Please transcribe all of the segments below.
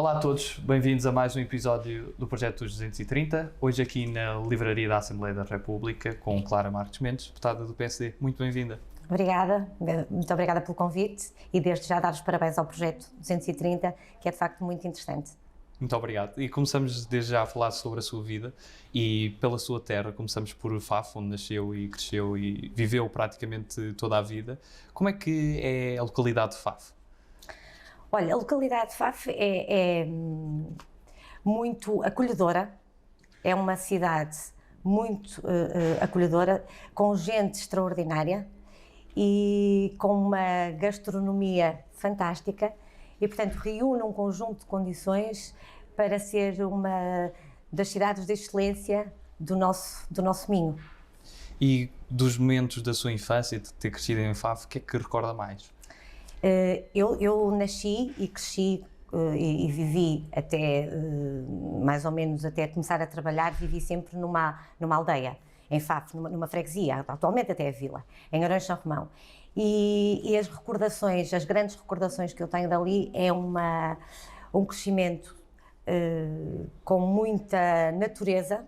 Olá a todos, bem-vindos a mais um episódio do Projeto dos 230, hoje aqui na Livraria da Assembleia da República com Clara Marques Mendes, deputada do PSD. Muito bem-vinda. Obrigada, muito obrigada pelo convite e desde já dar os parabéns ao Projeto 230, que é de facto muito interessante. Muito obrigado. E começamos desde já a falar sobre a sua vida e pela sua terra. Começamos por Faf, onde nasceu e cresceu e viveu praticamente toda a vida. Como é que é a localidade de Faf? Olha, a localidade de Faf é muito acolhedora, é uma cidade muito acolhedora, com gente extraordinária e com uma gastronomia fantástica e, portanto, reúne um conjunto de condições para ser uma das cidades de excelência do nosso Minho. E dos momentos da sua infância, de ter crescido em Faf, o que é que recorda mais? Eu nasci e cresci e vivi até, mais ou menos, até começar a trabalhar, vivi sempre numa aldeia, em Faf, numa freguesia, atualmente até a vila, em Aranja São Romão. E as recordações, as grandes recordações que eu tenho dali é um crescimento com muita natureza,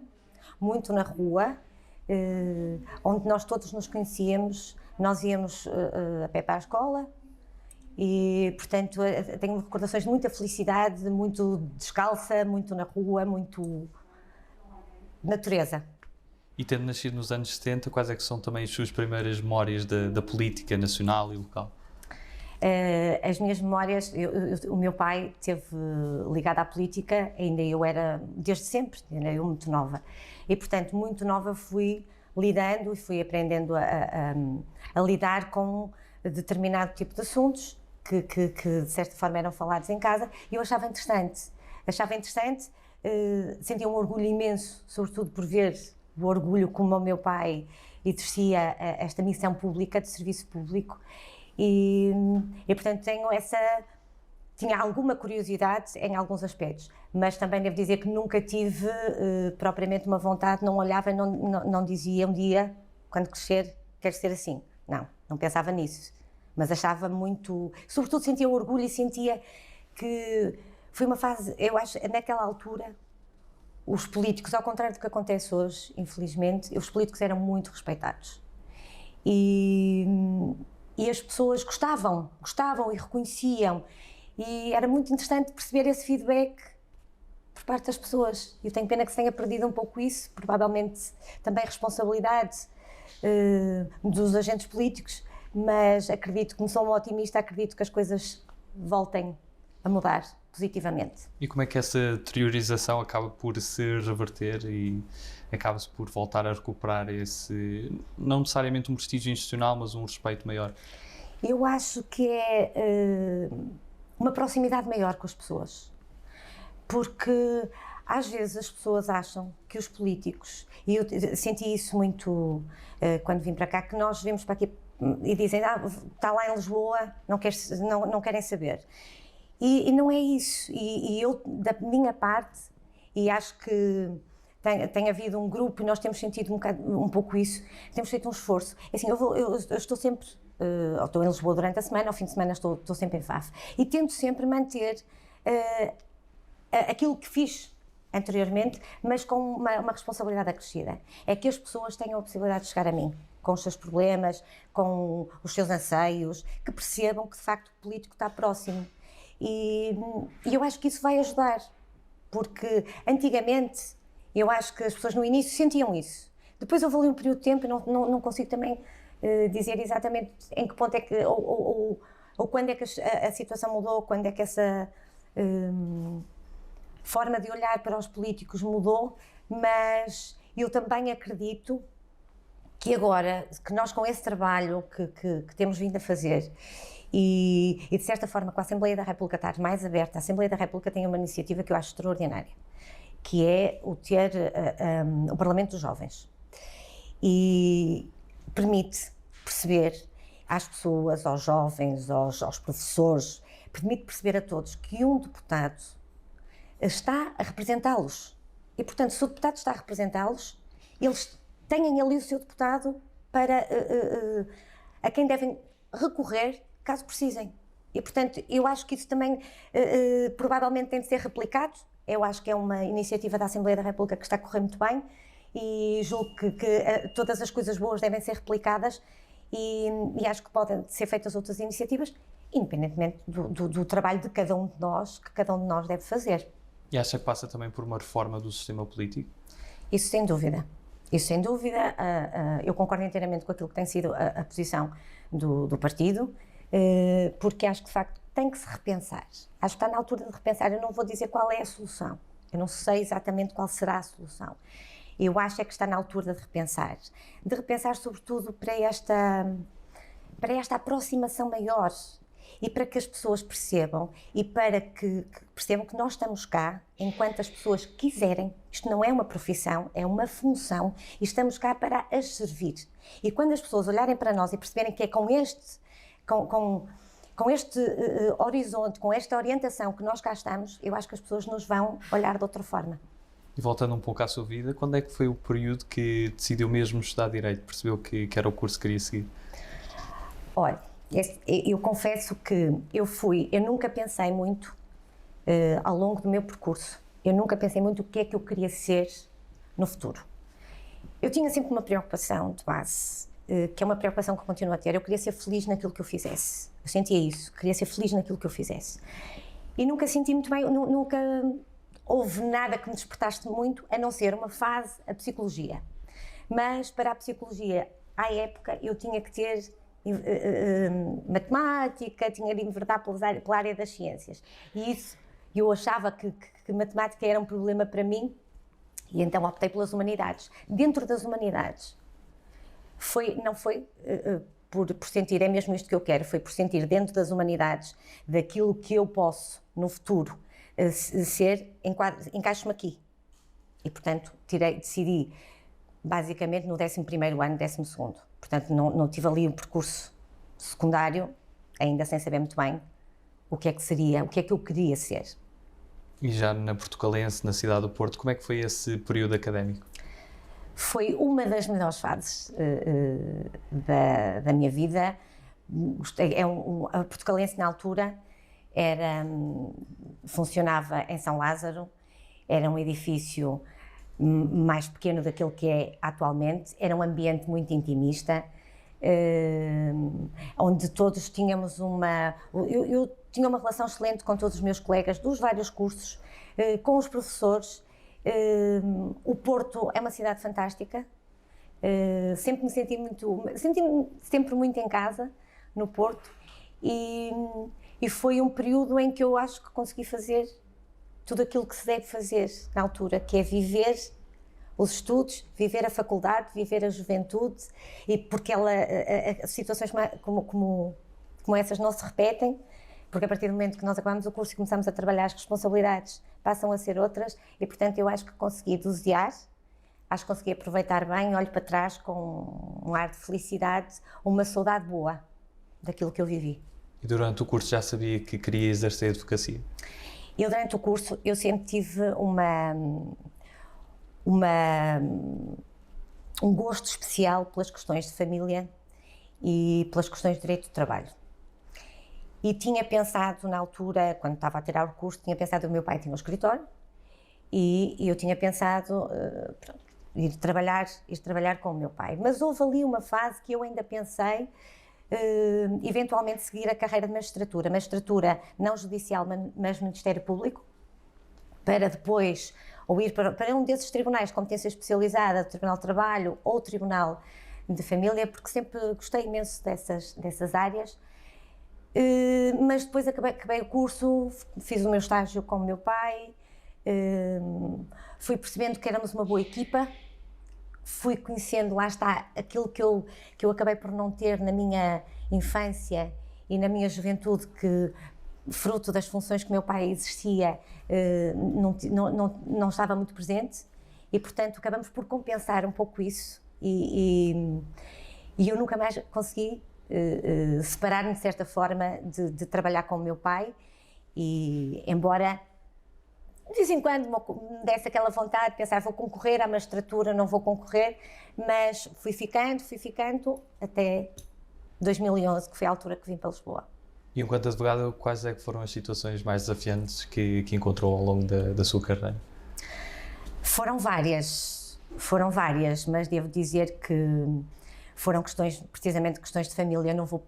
muito na rua, onde nós todos nos conhecíamos, nós íamos a pé para a escola, e, portanto, tenho recordações de muita felicidade, muito descalça, muito na rua, muito natureza. E tendo nascido nos anos 70, quais é que são também as suas primeiras memórias da política nacional e local? As minhas memórias, o meu pai esteve ligado à política, ainda eu era, desde sempre, ainda eu muito nova. E, portanto, muito nova fui lidando e fui aprendendo a lidar com determinado tipo de assuntos, que de certa forma eram falados em casa, e eu achava interessante, sentia um orgulho imenso, sobretudo por ver o orgulho como o meu pai exercia esta missão pública, de serviço público, e portanto tinha alguma curiosidade em alguns aspectos, mas também devo dizer que nunca tive propriamente uma vontade, não olhava, não dizia um dia, quando crescer, quero ser assim, não pensava nisso. Mas achava muito, sobretudo sentia orgulho e sentia que foi uma fase, eu acho, naquela altura, os políticos, ao contrário do que acontece hoje, infelizmente, os políticos eram muito respeitados. E as pessoas gostavam e reconheciam. E era muito interessante perceber esse feedback por parte das pessoas. Eu tenho pena que se tenha perdido um pouco isso, provavelmente também responsabilidade dos agentes políticos, mas acredito, como sou uma otimista, acredito que as coisas voltem a mudar positivamente. E como é que essa deteriorização acaba por se reverter e acaba-se por voltar a recuperar esse, não necessariamente um prestígio institucional, mas um respeito maior? Eu acho que é uma proximidade maior com as pessoas, porque às vezes as pessoas acham que os políticos, e eu senti isso muito quando vim para cá, que nós vemos para aqui e dizem, está lá em Lisboa, não querem saber. E não é isso. E eu, da minha parte, e acho que tem havido um grupo, e nós temos sentido um pouco isso, temos feito um esforço. Assim, eu estou sempre, estou em Lisboa durante a semana, ao fim de semana estou sempre em Faf. E tento sempre manter aquilo que fiz anteriormente, mas com uma responsabilidade acrescida. É que as pessoas tenham a possibilidade de chegar a mim, com os seus problemas, com os seus anseios, que percebam que de facto o político está próximo. E eu acho que isso vai ajudar, porque antigamente eu acho que as pessoas no início sentiam isso. Depois houve ali um período de tempo, e não consigo também dizer exatamente em que ponto é que, ou quando é que a situação mudou, quando é que essa forma de olhar para os políticos mudou, mas eu também acredito que agora, que nós com esse trabalho que temos vindo a fazer e de certa forma com a Assembleia da República estar mais aberta, a Assembleia da República tem uma iniciativa que eu acho extraordinária, que é o Parlamento dos Jovens, e permite perceber às pessoas, aos jovens, aos professores, permite perceber a todos que um deputado está a representá-los e, portanto, se o deputado está a representá-los, eles têm ali o seu deputado a quem devem recorrer caso precisem. E, portanto, eu acho que isso também provavelmente tem de ser replicado. Eu acho que é uma iniciativa da Assembleia da República que está a correr muito bem e julgo que todas as coisas boas devem ser replicadas e acho que podem ser feitas outras iniciativas, independentemente do trabalho de cada um de nós, que cada um de nós deve fazer. E acha que passa também por uma reforma do sistema político? Isso sem dúvida. Isso sem dúvida. Eu concordo inteiramente com aquilo que tem sido a posição do partido, porque acho que de facto tem que se repensar. Acho que está na altura de repensar. Eu não vou dizer qual é a solução. Eu não sei exatamente qual será a solução. Eu acho é que está na altura de repensar. De repensar sobretudo para esta aproximação maior e para que as pessoas percebam e para que percebam que nós estamos cá enquanto as pessoas quiserem. Isto não é uma profissão, é uma função e estamos cá para as servir. E quando as pessoas olharem para nós e perceberem que é com este horizonte, com esta orientação que nós cá estamos, eu acho que as pessoas nos vão olhar de outra forma. E voltando um pouco à sua vida, quando é que foi o período que decidiu mesmo estudar Direito? Percebeu que era o curso que queria seguir? Olha, eu confesso que eu nunca pensei muito ao longo do meu percurso, eu nunca pensei muito o que é que eu queria ser no futuro. Eu tinha sempre uma preocupação de base, que é uma preocupação que eu continuo a ter. Eu queria ser feliz naquilo que eu fizesse. Eu sentia isso, queria ser feliz naquilo que eu fizesse. E nunca senti muito bem, nunca houve nada que me despertasse muito, a não ser uma fase, a psicologia. Mas para a psicologia, à época, eu tinha que ter matemática, tinha de enverdar pela área das ciências. E isso, eu achava que matemática era um problema para mim, e então optei pelas humanidades. Dentro das humanidades, não foi por sentir, é mesmo isto que eu quero, foi por sentir dentro das humanidades, daquilo que eu posso, no futuro, ser, encaixo-me aqui. E, portanto, decidi, basicamente, no 11º ano, 12º. Portanto, não tive ali um percurso secundário, ainda sem saber muito bem o que é que seria, o que é que eu queria ser. E já na Portucalense, na cidade do Porto, como é que foi esse período académico? Foi uma das melhores fases da minha vida. A Portucalense, na altura, funcionava em São Lázaro, era um edifício mais pequeno daquele que é atualmente, era um ambiente muito intimista, onde todos tínhamos eu tinha uma relação excelente com todos os meus colegas dos vários cursos, com os professores. O Porto é uma cidade fantástica, sempre me senti sempre muito em casa no Porto e foi um período em que eu acho que consegui fazer tudo aquilo que se deve fazer na altura, que é viver os estudos, viver a faculdade, viver a juventude, e porque situações como essas não se repetem, porque a partir do momento que nós acabamos o curso e começamos a trabalhar, as responsabilidades passam a ser outras, e portanto eu acho que consegui dosear, acho que consegui aproveitar bem, olho para trás com um ar de felicidade, uma saudade boa daquilo que eu vivi. E durante o curso já sabia que queria exercer a advocacia? Eu, durante o curso, eu sempre tive um gosto especial pelas questões de família e pelas questões de direito do trabalho. E tinha pensado, na altura, quando estava a tirar o curso, tinha pensado, o meu pai tinha um escritório, e eu tinha pensado ir trabalhar com o meu pai. Mas houve ali uma fase que eu ainda pensei, eventualmente seguir a carreira de magistratura não judicial, mas Ministério Público, para depois ou ir para um desses tribunais de competência especializada, Tribunal de Trabalho ou Tribunal de Família, porque sempre gostei imenso dessas áreas. Mas depois acabei o curso, fiz o meu estágio com o meu pai, fui percebendo que éramos uma boa equipa, fui conhecendo, lá está, aquilo que eu acabei por não ter na minha infância e na minha juventude, que fruto das funções que meu pai exercia não estava muito presente, e portanto acabamos por compensar um pouco isso, e eu nunca mais consegui separar-me de certa forma de trabalhar com o meu pai, e embora de vez em quando me desse aquela vontade de pensar, vou concorrer à magistratura, não vou concorrer, mas fui ficando até 2011, que foi a altura que vim para Lisboa. E enquanto advogada, quais é que foram as situações mais desafiantes que encontrou ao longo da sua carreira? Foram várias, mas devo dizer que foram questões, precisamente questões de família. Não vou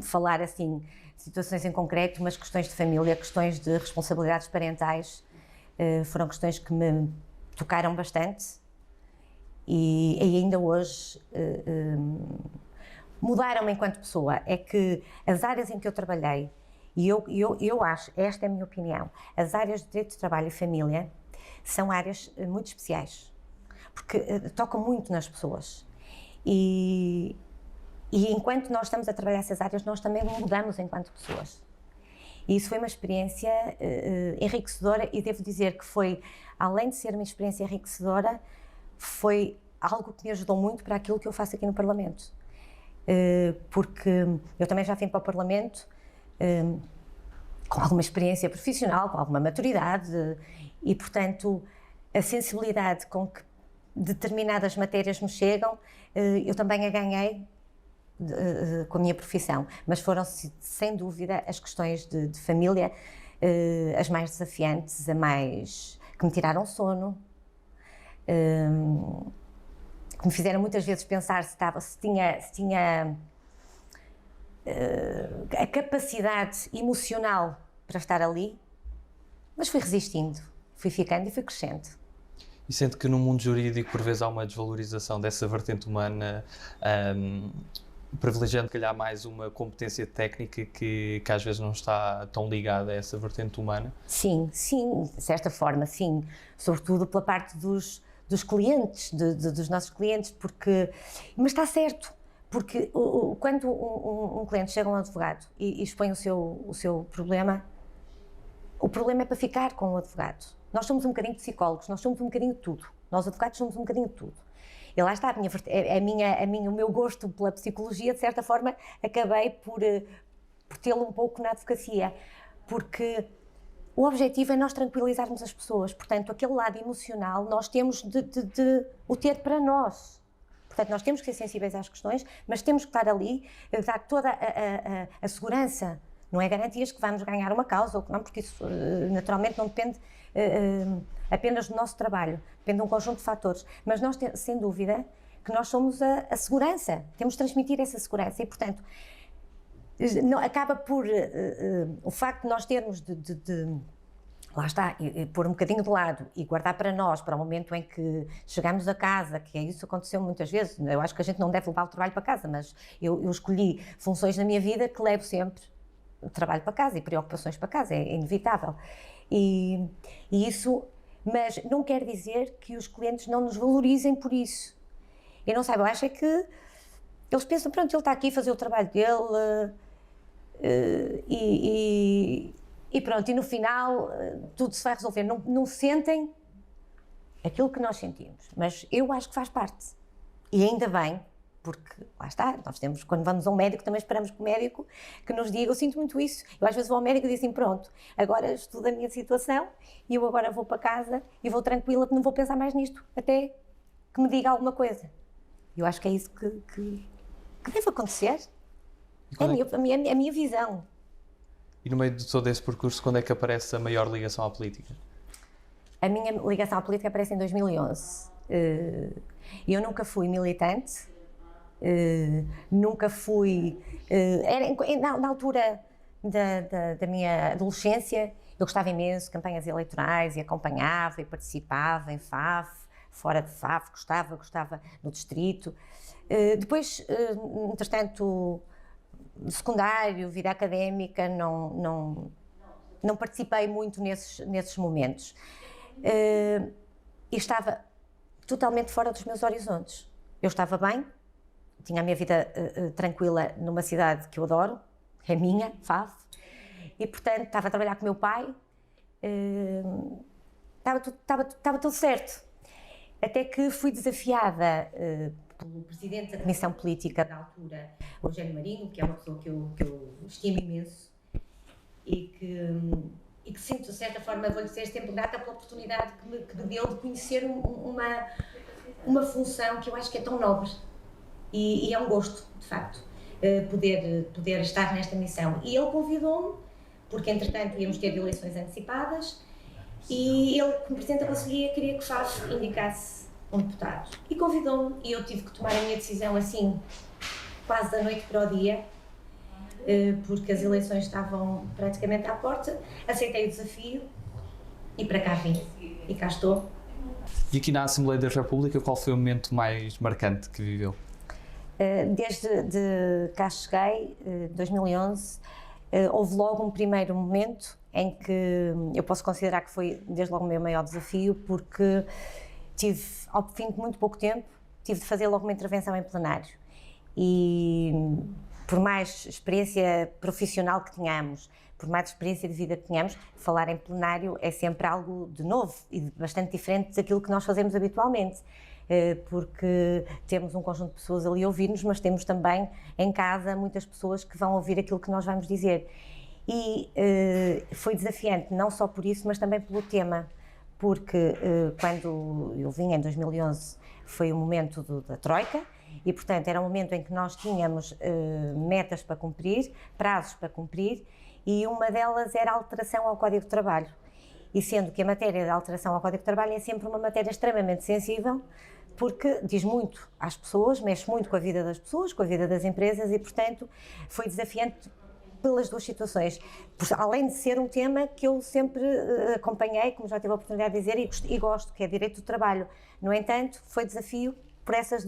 falar assim de situações em concreto, mas questões de família, questões de responsabilidades parentais, foram questões que me tocaram bastante e ainda hoje mudaram-me enquanto pessoa. É que as áreas em que eu trabalhei, e eu acho, esta é a minha opinião, as áreas de direito de trabalho e família são áreas muito especiais, porque tocam muito nas pessoas. E enquanto nós estamos a trabalhar essas áreas, nós também mudamos enquanto pessoas. E isso foi uma experiência enriquecedora, e devo dizer que foi, além de ser uma experiência enriquecedora, foi algo que me ajudou muito para aquilo que eu faço aqui no Parlamento. Porque eu também já vim para o Parlamento com alguma experiência profissional, com alguma maturidade, e, portanto, a sensibilidade com que determinadas matérias me chegam, eu também a ganhei com a minha profissão, mas foram, sem dúvida, as questões de família as mais desafiantes, que me tiraram sono, que me fizeram muitas vezes pensar se tinha a capacidade emocional para estar ali, mas fui resistindo, fui ficando e fui crescendo. E sente que no mundo jurídico, por vezes, há uma desvalorização dessa vertente humana, privilegiando, calhar, mais uma competência técnica que às vezes não está tão ligada a essa vertente humana? Sim, de certa forma, sim. Sobretudo pela parte dos clientes, dos nossos clientes, mas está certo, porque quando um cliente chega a um advogado e expõe o seu problema, o problema é para ficar com o advogado. Nós somos um bocadinho psicólogos, nós somos um bocadinho de tudo. Nós advogados somos um bocadinho de tudo. E lá está, o meu gosto pela psicologia, de certa forma, acabei por tê-lo um pouco na advocacia, porque o objetivo é nós tranquilizarmos as pessoas. Portanto, aquele lado emocional nós temos de o ter para nós. Portanto, nós temos que ser sensíveis às questões, mas temos que estar ali, dar toda a segurança. Não é garantias que vamos ganhar uma causa ou que não, porque isso naturalmente não depende apenas do nosso trabalho, depende de um conjunto de fatores. Mas nós, sem dúvida, que nós somos a segurança, temos de transmitir essa segurança e, portanto, acaba por o facto de nós termos lá está, pôr um bocadinho de lado e guardar para nós, para o momento em que chegamos a casa, que isso aconteceu muitas vezes. Eu acho que a gente não deve levar o trabalho para casa, mas eu escolhi funções na minha vida que levo sempre trabalho para casa e preocupações para casa, é inevitável. E isso, mas não quer dizer que os clientes não nos valorizem por isso. Eu não sei, eu acho é que eles pensam, pronto, ele está aqui a fazer o trabalho dele e pronto, e no final tudo se vai resolver. Não sentem aquilo que nós sentimos, mas eu acho que faz parte. E ainda bem, porque lá está, nós temos, quando vamos a um médico, também esperamos que o médico que nos diga, eu sinto muito isso. Eu às vezes vou ao médico e digo assim, pronto, agora estudo a minha situação e eu agora vou para casa e vou tranquila, não vou pensar mais nisto, até que me diga alguma coisa. Eu acho que é isso que deve acontecer. É a minha visão. E no meio de todo esse percurso, quando é que aparece a maior ligação à política? A minha ligação à política aparece em 2011. Eu nunca fui militante, nunca fui... na altura da minha adolescência, eu gostava imenso de campanhas eleitorais e acompanhava e participava em FAF, fora de FAF, gostava no distrito. Depois, entretanto, secundário, vida académica, não participei muito nesses momentos. E estava totalmente fora dos meus horizontes. Eu estava bem, tinha a minha vida tranquila numa cidade que eu adoro, é minha, Faf, e portanto estava a trabalhar com o meu pai, estava tudo certo. Até que fui desafiada pelo presidente da Comissão Política da altura, o Eugênio Marinho, que é uma pessoa que eu estimo imenso e que sinto, de certa forma, vou-lhe ser sempre grata pela oportunidade que me deu de conhecer uma função que eu acho que é tão nobre e é um gosto, de facto. poder estar nesta missão. E ele convidou-me, porque entretanto íamos ter eleições antecipadas, e ele, como Presidente da Conselhia, queria que Faf indicasse um deputado. E convidou-me, e eu tive que tomar a minha decisão assim, quase da noite para o dia, porque as eleições estavam praticamente à porta. Aceitei o desafio e para cá vim. E cá estou. E aqui na Assembleia da República, qual foi o momento mais marcante que viveu? Desde de cá cheguei, 2011, houve logo um primeiro momento em que eu posso considerar que foi desde logo o meu maior desafio, porque tive, ao fim de muito pouco tempo, tive de fazer logo uma intervenção em plenário. E por mais experiência profissional que tenhamos, por mais experiência de vida que tenhamos, falar em plenário é sempre algo de novo e bastante diferente daquilo que nós fazemos habitualmente, porque temos um conjunto de pessoas ali a ouvir-nos, mas temos também em casa muitas pessoas que vão ouvir aquilo que nós vamos dizer. E foi desafiante, não só por isso, mas também pelo tema, porque quando eu vim em 2011 foi o momento da Troika, e portanto era um momento em que nós tínhamos metas para cumprir, prazos para cumprir, e uma delas era a alteração ao Código de Trabalho. E sendo que a matéria da alteração ao Código de Trabalho é sempre uma matéria extremamente sensível, porque diz muito às pessoas, mexe muito com a vida das pessoas, com a vida das empresas, e portanto foi desafiante pelas duas situações, além de ser um tema que eu sempre acompanhei, como já tive a oportunidade de dizer, e gosto, que é direito do trabalho. No entanto, foi desafio por essas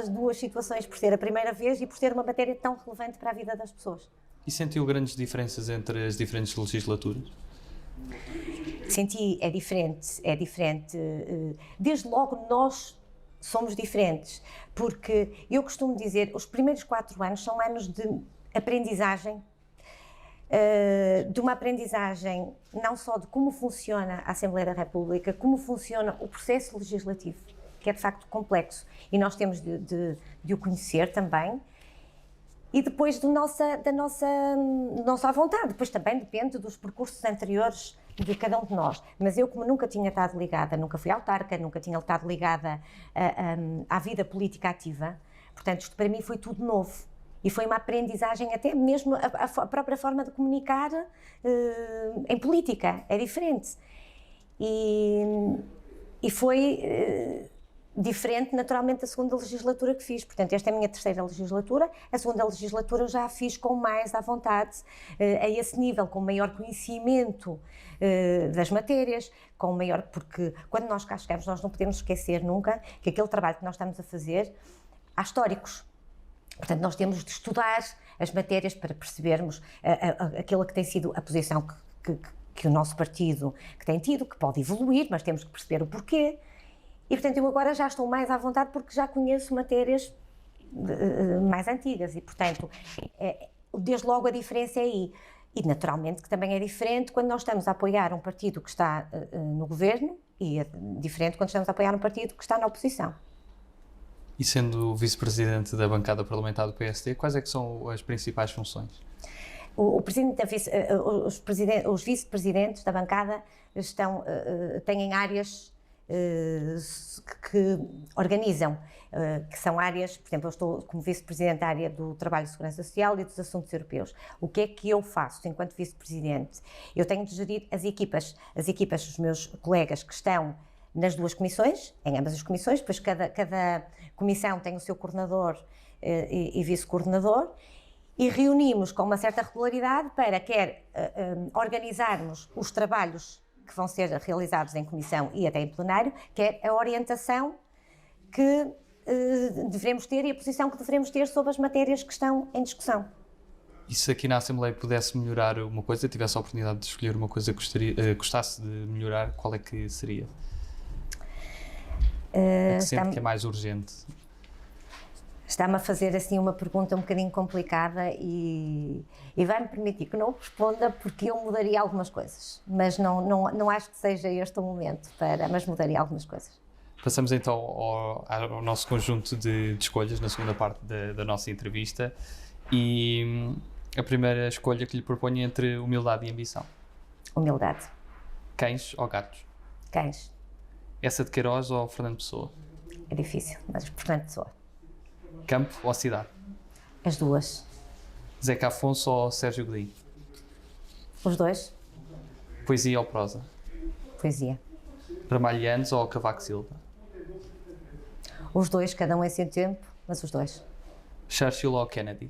duas situações, por ser a primeira vez e por ser uma matéria tão relevante para a vida das pessoas. E sentiu grandes diferenças entre as diferentes legislaturas? Senti, é diferente. Desde logo nós somos diferentes, porque eu costumo dizer, os primeiros 4 anos são anos de aprendizagem, de uma aprendizagem não só de como funciona a Assembleia da República, como funciona o processo legislativo, que é de facto complexo, e nós temos de o conhecer também, e depois da nossa vontade. Depois também depende dos percursos anteriores de cada um de nós. Mas eu, como nunca tinha estado ligada, nunca fui autarca, nunca tinha estado ligada à vida política ativa, portanto isto para mim foi tudo novo. E foi uma aprendizagem, até mesmo a própria forma de comunicar em política, é diferente. E foi diferente, naturalmente, da segunda legislatura que fiz. Portanto, esta é a minha terceira legislatura. A segunda legislatura eu já a fiz com mais à vontade, a esse nível, com maior conhecimento das matérias, com maior... Porque quando nós cá chegamos, nós não podemos esquecer nunca que aquele trabalho que nós estamos a fazer, há históricos. Portanto, nós temos de estudar as matérias para percebermos aquela que tem sido a posição que o nosso partido que tem tido, que pode evoluir, mas temos que perceber o porquê. E, portanto, eu agora já estou mais à vontade porque já conheço matérias mais antigas e, portanto, desde logo a diferença é aí. E, naturalmente, que também é diferente quando nós estamos a apoiar um partido que está no governo e é diferente quando estamos a apoiar um partido que está na oposição. E sendo vice-presidente da bancada parlamentar do PSD, quais é que são as principais funções? Os vice-presidentes da bancada têm áreas que organizam, que são áreas, por exemplo, eu estou como vice-presidente da área do Trabalho e Segurança Social e dos Assuntos Europeus. O que é que eu faço enquanto vice-presidente? Eu tenho de gerir as equipas, os meus colegas que estão nas duas comissões, em ambas as comissões, depois cada comissão tem o seu coordenador e vice-coordenador, e reunimos com uma certa regularidade para quer organizarmos os trabalhos que vão ser realizados em comissão e até em plenário, quer a orientação que devemos ter e a posição que devemos ter sobre as matérias que estão em discussão. E se aqui na Assembleia pudesse melhorar uma coisa, tivesse a oportunidade de escolher uma coisa que gostasse de melhorar, qual é que seria? Que sente que é mais urgente? Está-me a fazer assim uma pergunta um bocadinho complicada e vai-me permitir que não responda porque eu mudaria algumas coisas, mas não acho que seja este o momento mas mudaria algumas coisas. Passamos então ao nosso conjunto de escolhas na segunda parte da nossa entrevista e a primeira escolha que lhe proponho é entre humildade e ambição. Humildade. Cães ou gatos? Cães. Essa de Queiroz ou Fernando Pessoa? É difícil, mas Fernando Pessoa. Campo ou cidade? As duas. Zeca Afonso ou Sérgio Godinho? Os dois. Poesia ou prosa? Poesia. Ramalhianes ou Cavaco Silva? Os dois, cada um em seu tempo, mas os dois. Churchill ou Kennedy?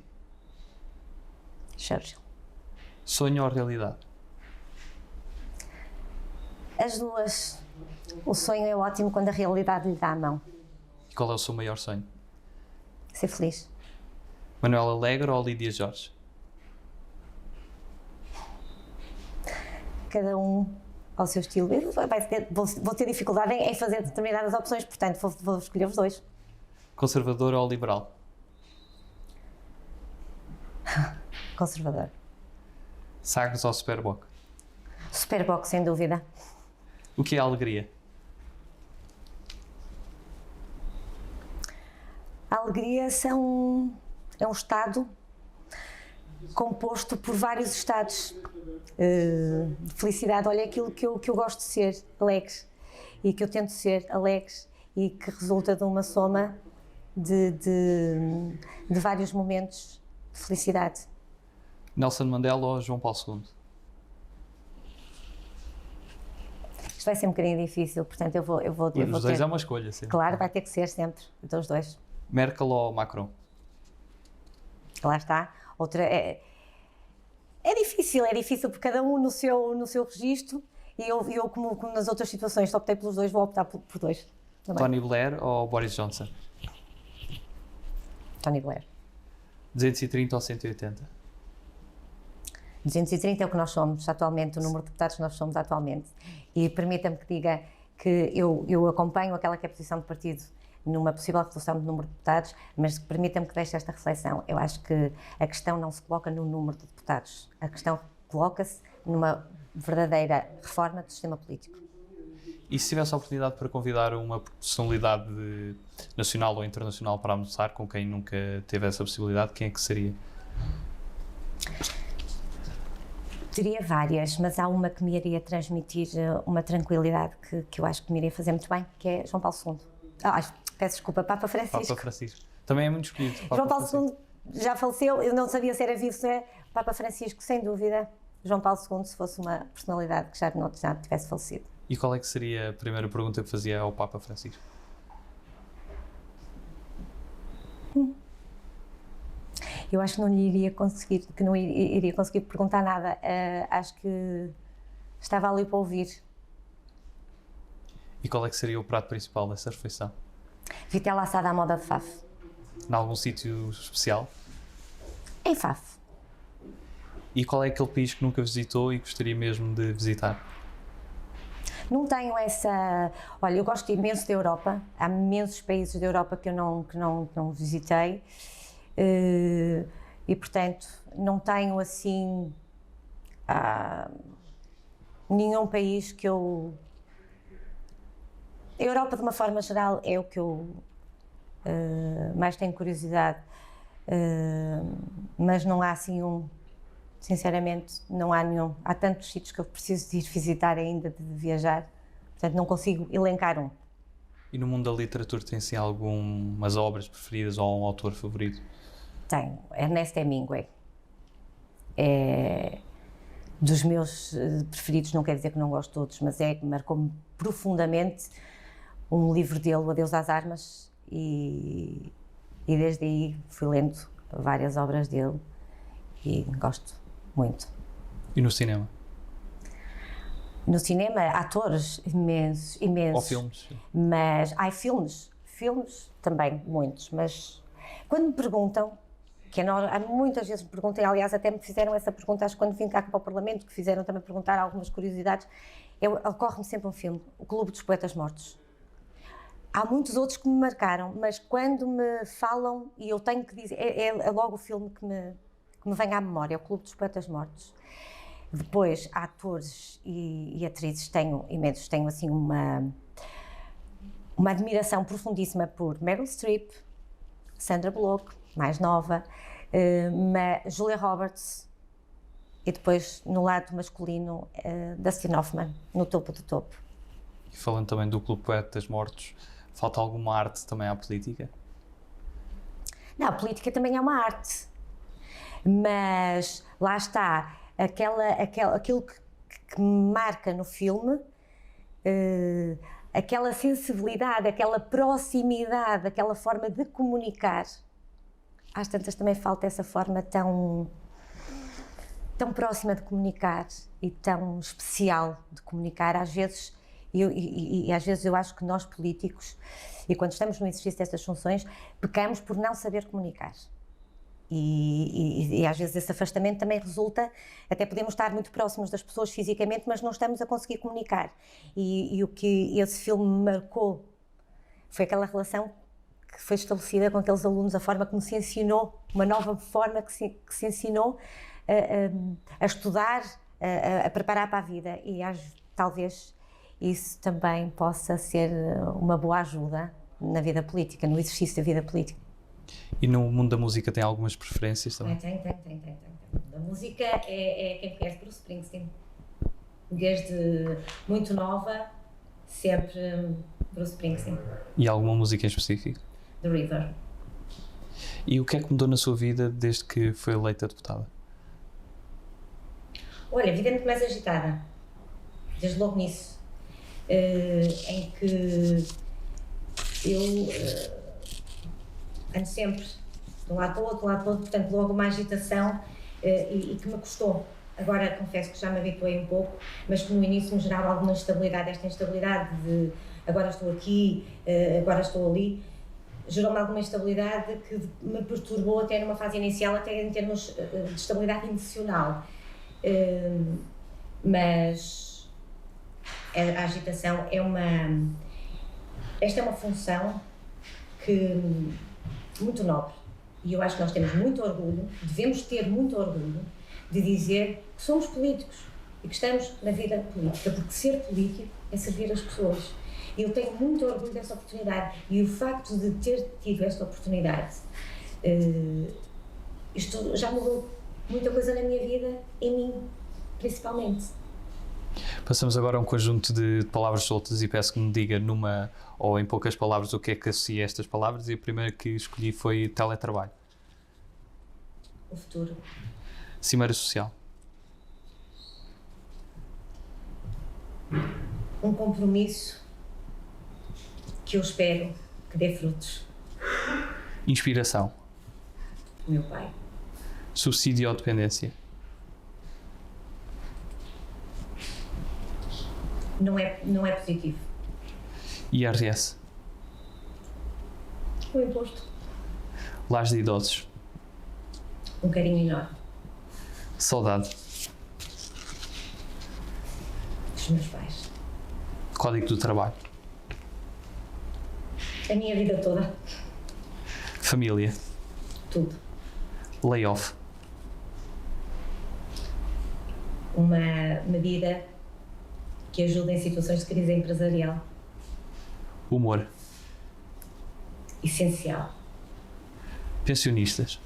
Churchill. Sonho ou realidade? As duas. O sonho é ótimo quando a realidade lhe dá a mão. E qual é o seu maior sonho? Ser feliz. Manuel Alegre ou Lídia Jorge? Cada um ao seu estilo. Vou ter dificuldade em fazer determinadas opções, portanto vou escolher os dois. Conservador ou liberal? Conservador. Sagres ou Superboc? Superboc, sem dúvida. O que é a alegria? A alegria é um estado composto por vários estados. Felicidade, olha, é aquilo que eu gosto de ser, alegre, e que eu tento ser alegre, e que resulta de uma soma de vários momentos de felicidade. Nelson Mandela ou João Paulo II? Isto vai ser um bocadinho difícil, portanto eu vou Os dois ter. é uma escolha, sim. Claro, vai ter que ser sempre, então os dois. Merkel ou Macron? Lá está. Outra é difícil porque cada um no seu registro, e eu como nas outras situações optei pelos dois, vou optar por dois. Também. Tony Blair ou Boris Johnson? Tony Blair. 230 ou 180? 230 é o que nós somos atualmente, o número de deputados que nós somos atualmente. E permita-me que diga que eu acompanho aquela que é a posição do partido numa possível redução do número de deputados, mas permita-me que deixe esta reflexão. Eu acho que a questão não se coloca no número de deputados, a questão coloca-se numa verdadeira reforma do sistema político. E se tivesse a oportunidade para convidar uma personalidade nacional ou internacional para almoçar com quem nunca teve essa possibilidade, quem é que seria? Teria várias, mas há uma que me iria transmitir uma tranquilidade que eu acho que me iria fazer muito bem, que é João Paulo II. Peço desculpa, Papa Francisco. Papa Francisco. Também é muito escolhido. João Paulo II já faleceu, eu não sabia se era vivo, se é Papa Francisco, sem dúvida. João Paulo II, se fosse uma personalidade que já tivesse falecido. E qual é que seria a primeira pergunta que fazia ao Papa Francisco? Eu acho que não iria conseguir perguntar nada. Acho que estava ali para ouvir. E qual é que seria o prato principal dessa refeição? Vitela assada à moda de Faf. Em algum sítio especial? Em Faf. E qual é aquele país que nunca visitou e gostaria mesmo de visitar? Não tenho essa... Olha, eu gosto imenso da Europa. Há imensos países da Europa que eu não visitei. E, portanto, não tenho, assim, nenhum país que eu... A Europa, de uma forma geral, é o que eu mais tenho curiosidade. Mas não há, assim, sinceramente, não há nenhum. Há tantos sítios que eu preciso de ir visitar ainda, de viajar. Portanto, não consigo elencar um. E no mundo da literatura tem, assim, algumas obras preferidas ou um autor favorito? Tenho. Ernesto Hemingway. É dos meus preferidos, não quer dizer que não gosto de todos, mas marcou-me profundamente um livro dele, O Adeus às Armas, e desde aí fui lendo várias obras dele e gosto muito. E no cinema? No cinema, atores imensos. Ou filmes? Mas, filmes também, muitos, mas quando me perguntam, há muitas vezes me perguntam, aliás até me fizeram essa pergunta, acho que quando vim cá para o Parlamento, que fizeram também perguntar algumas curiosidades, ocorre-me sempre um filme, O Clube dos Poetas Mortos. Há muitos outros que me marcaram, mas quando me falam, e eu tenho que dizer, é logo o filme que me vem à memória, O Clube dos Poetas Mortos. Depois, atores e atrizes, tenho imensos, tenho assim uma admiração profundíssima por Meryl Streep, Sandra Bullock, mais nova, Julia Roberts, e depois, no lado masculino, Dustin Hoffman, no topo do topo. E falando também do Clube Poetas Mortos, falta alguma arte também à política? Não, a política também é uma arte, mas lá está, aquilo que me marca no filme, aquela sensibilidade, aquela proximidade, aquela forma de comunicar. Às tantas também falta essa forma tão próxima de comunicar e tão especial de comunicar. Às vezes, às vezes eu acho que nós políticos, e quando estamos no exercício destas funções, pecamos por não saber comunicar. E às vezes esse afastamento também resulta, até podemos estar muito próximos das pessoas fisicamente, mas não estamos a conseguir comunicar. E o que esse filme marcou foi aquela relação que foi estabelecida com aqueles alunos, a forma como se ensinou, uma nova forma que se ensinou a estudar, a preparar para a vida. E talvez isso também possa ser uma boa ajuda na vida política, no exercício da vida política. E no mundo da música tem algumas preferências também? Tem. A música é quem conhece Bruce Springsteen. Desde muito nova, sempre Bruce Springsteen. E alguma música em específico? The River. E o que é que mudou na sua vida desde que foi eleita deputada? Olha, a vida é muito mais agitada. Desde logo nisso. Em que eu ando sempre de um lado para o outro, portanto logo uma agitação e que me custou. Agora confesso que já me habituei um pouco, mas que no início me gerava alguma instabilidade, esta instabilidade de agora estou aqui, agora estou ali, gerou-me alguma instabilidade que me perturbou até numa fase inicial, até em termos de estabilidade emocional. Mas a agitação esta é uma função muito nobre, e eu acho que nós temos muito orgulho, devemos ter muito orgulho de dizer que somos políticos e que estamos na vida política, porque ser político é servir as pessoas. E eu tenho muito orgulho dessa oportunidade, e o facto de ter tido esta oportunidade, isto já mudou muita coisa na minha vida, em mim, principalmente. Passamos agora a um conjunto de palavras soltas e peço que me diga numa ou em poucas palavras o que é que associa estas palavras, e a primeira que escolhi foi teletrabalho. O futuro. Cimeira social. Um compromisso que eu espero que dê frutos. Inspiração. O meu pai. Subsídio ou dependência. Não é positivo. IRS. O imposto. Lares de idosos. Um carinho enorme. Saudade. Dos meus pais. Código do trabalho. A minha vida toda. Família. Tudo. Layoff. Uma medida que ajuda em situações de crise empresarial. Humor. Essencial. Pensionistas.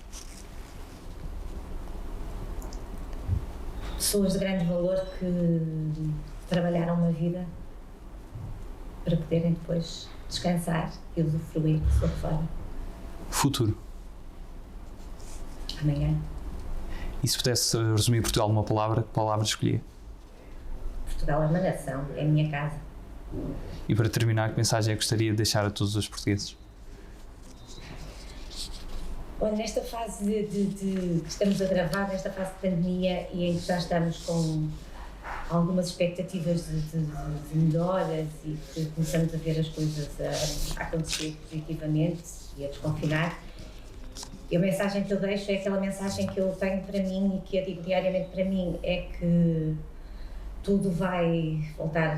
Pessoas de grande valor que trabalharam uma vida para poderem depois descansar e usufruir de sua reforma. Futuro. Amanhã. E se pudesse resumir Portugal numa palavra, que palavra escolhia? Portugal é uma nação, é a minha casa. E para terminar, que mensagem é que gostaria de deixar a todos os portugueses? Olha, nesta fase que estamos a gravar, nesta fase de pandemia e em que já estamos com algumas expectativas de melhoras e que começamos a ver as coisas a acontecer positivamente e a desconfinar, e a mensagem que eu deixo é aquela mensagem que eu tenho para mim e que eu digo diariamente para mim, é que tudo vai voltar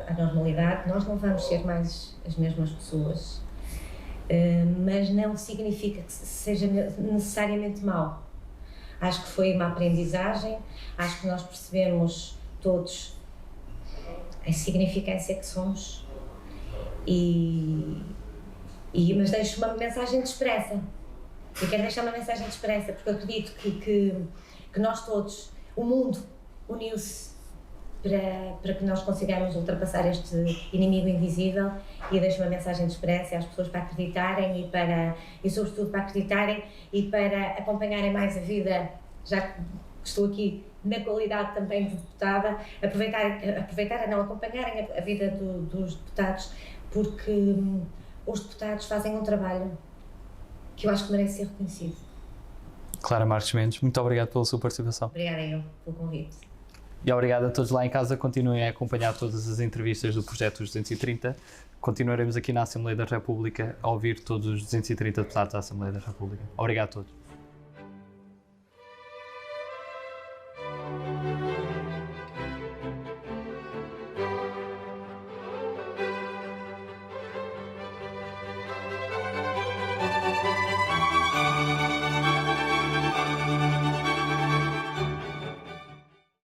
à normalidade, nós não vamos ser mais as mesmas pessoas, mas não significa que seja necessariamente mau. Acho que foi uma aprendizagem, acho que nós percebemos todos a significância que somos, mas deixo uma mensagem de esperança. Eu quero deixar uma mensagem de esperança, porque eu acredito que nós todos, o mundo uniu-se para que nós consigamos ultrapassar este inimigo invisível, e deixo uma mensagem de esperança às pessoas para acreditarem e sobretudo para acreditarem e para acompanharem mais a vida, já que estou aqui na qualidade também de deputada, acompanharem a vida dos deputados, porque os deputados fazem um trabalho que eu acho que merece ser reconhecido. Clara Marques Mendes, muito obrigado pela sua participação. Obrigada eu pelo convite. E obrigado a todos lá em casa. Continuem a acompanhar todas as entrevistas do Projeto dos 230. Continuaremos aqui na Assembleia da República a ouvir todos os 230 deputados da Assembleia da República. Obrigado a todos.